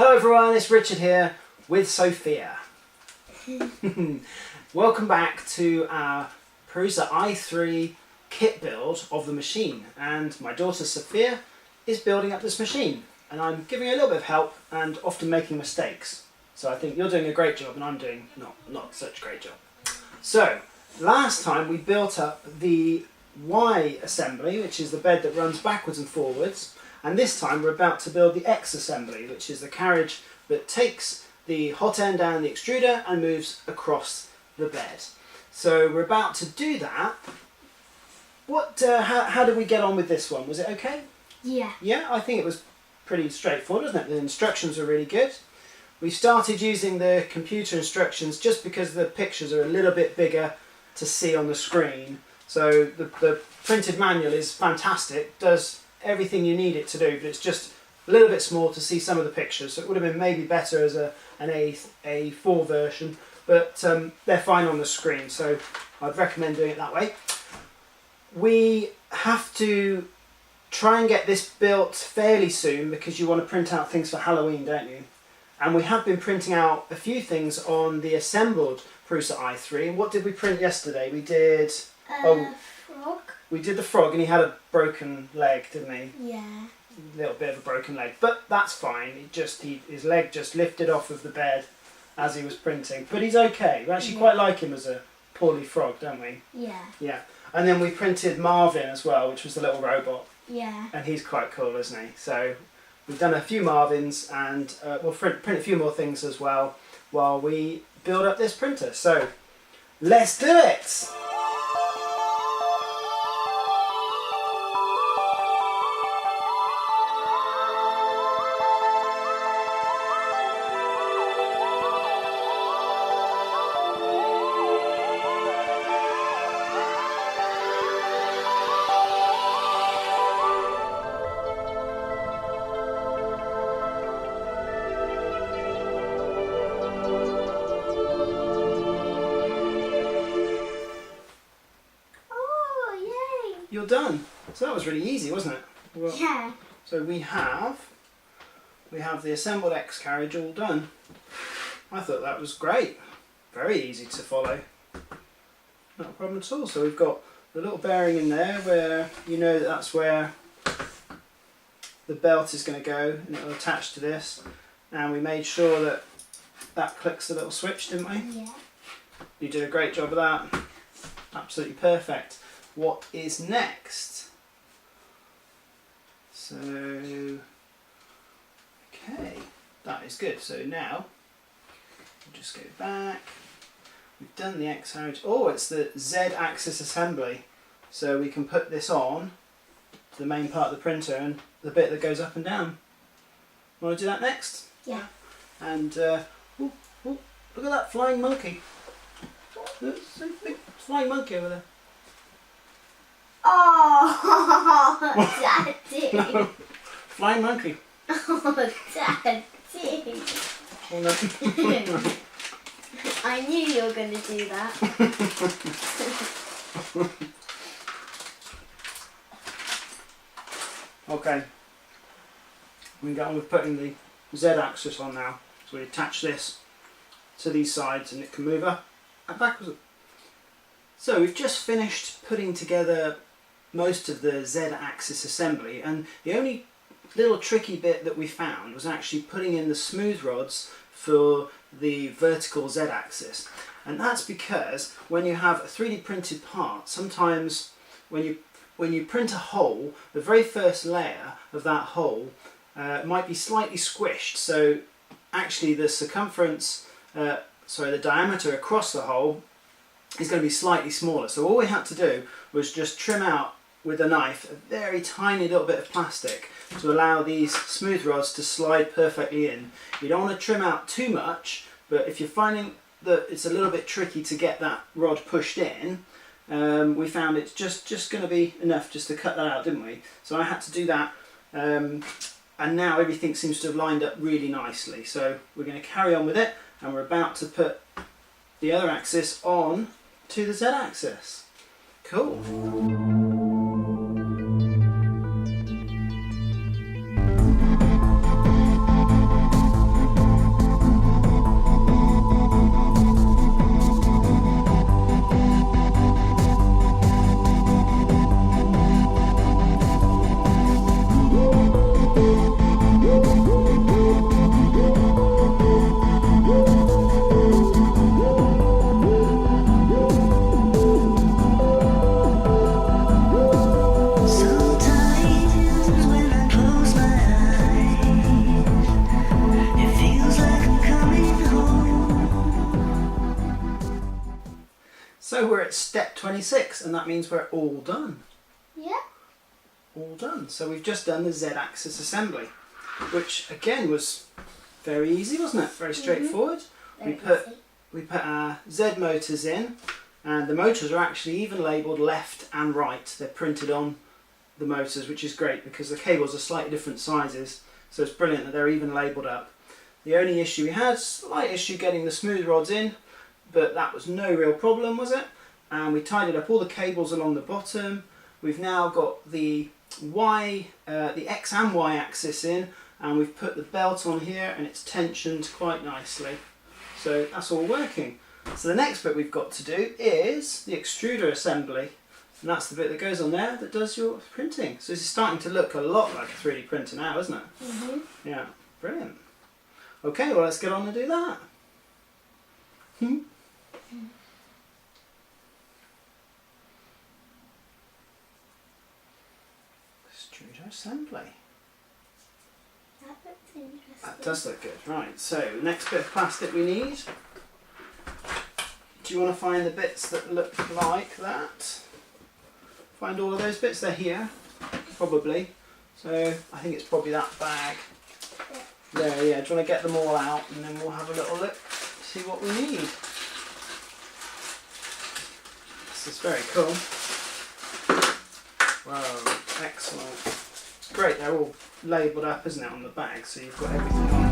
Hello everyone, it's Richard here with Sophia. Welcome back to our Prusa i3 kit build of the machine, and my daughter Sophia is building up this machine and I'm giving her a little bit of help and often making mistakes. So I think you're doing a great job and I'm doing not such a great job. So last time we built up the Y assembly, which is the bed that runs backwards and forwards, and this time we're about to build the X assembly, which is the carriage that takes the hot end down the extruder and moves across the bed. So we're about to do that. How did we get on with this one? Was it okay? Yeah. Yeah, I think it was pretty straightforward, wasn't it? The instructions were really good. We started using the computer instructions just because the pictures are a little bit bigger to see on the screen. So the printed manual is fantastic, does everything you need it to do, but it's just a little bit small to see some of the pictures. So it would have been maybe better as an A4 version, but they're fine on the screen, so I'd recommend doing it that way. We have to try and get this built fairly soon because you want to print out things for Halloween, don't you? And we have been printing out a few things on the assembled Prusa i3. And what did we print yesterday? We did... frog. We did the frog and he had a broken leg, didn't he? Yeah. A little bit of a broken leg, but that's fine. His leg just lifted off of the bed as he was printing. But he's okay. We actually quite like him as a poorly frog, don't we? Yeah. Yeah. And then we printed Marvin as well, which was the little robot. Yeah. And he's quite cool, isn't he? So we've done a few Marvins and we'll print a few more things as well while we build up this printer. So let's do it! You're done. So that was really easy, wasn't it? Well, yeah. So we have the assembled X carriage all done. I thought that was great. Very easy to follow. Not a problem at all. So we've got the little bearing in there where you know that's where the belt is going to go and it will attach to this. And we made sure that that clicks the little switch, didn't we? Yeah. You did a great job of that. Absolutely perfect. What is next? So, okay, that is good. So now, we'll just go back. We've done the X carriage. Oh, it's the Z-axis assembly. So we can put this on to the main part of the printer and the bit that goes up and down. Want to do that next? Yeah. And, look at that flying monkey. Look, so big flying monkey over there. Oh, Daddy. No. Flying monkey. Oh, Daddy. Oh, no. I knew you were going to do that. Okay. We can get on with putting the Z-axis on now. So we attach this to these sides and it can move up and backwards. So we've just finished putting together most of the Z-axis assembly, and the only little tricky bit that we found was actually putting in the smooth rods for the vertical Z-axis. And that's because when you have a 3D printed part, sometimes when you print a hole, the very first layer of that hole might be slightly squished. So actually the circumference, the diameter across the hole is going to be slightly smaller. So all we had to do was just trim out with a knife a very tiny little bit of plastic to allow these smooth rods to slide perfectly in. You don't want to trim out too much, but if you're finding that it's a little bit tricky to get that rod pushed in, we found it's just going to be enough just to cut that out, didn't we? So I had to do that, and now everything seems to have lined up really nicely. So we're going to carry on with it, and we're about to put the other axis on to the Z axis. Cool. step 26, and that means we're all done. Yeah. All done. So we've just done the Z-axis assembly, which again was very easy, wasn't it? Very straightforward. Very We put our Z motors in, and the motors are actually even labelled left and right. They're printed on the motors, which is great because the cables are slightly different sizes, so it's brilliant that they're even labelled up. The only issue we had, slight issue getting the smooth rods in, but that was no real problem, was it? And we tidied up all the cables along the bottom. We've now got the X and Y axis in, and we've put the belt on here and it's tensioned quite nicely. So that's all working. So the next bit we've got to do is the extruder assembly. And that's the bit that goes on there that does your printing. So this is starting to look a lot like a 3D printer now, isn't it? Yeah, brilliant. Okay, well let's get on and do that. Extruder assembly. That looks interesting. That does look good. Right, so the next bit of plastic we need. Do you want to find the bits that look like that? Find all of those bits, they're here, probably. So I think it's probably that bag. There, yeah, do you want to get them all out and then we'll have a little look, see what we need. This is very cool. Wow, excellent. Great, they're all labelled up, isn't it, on the bag, so you've got everything on.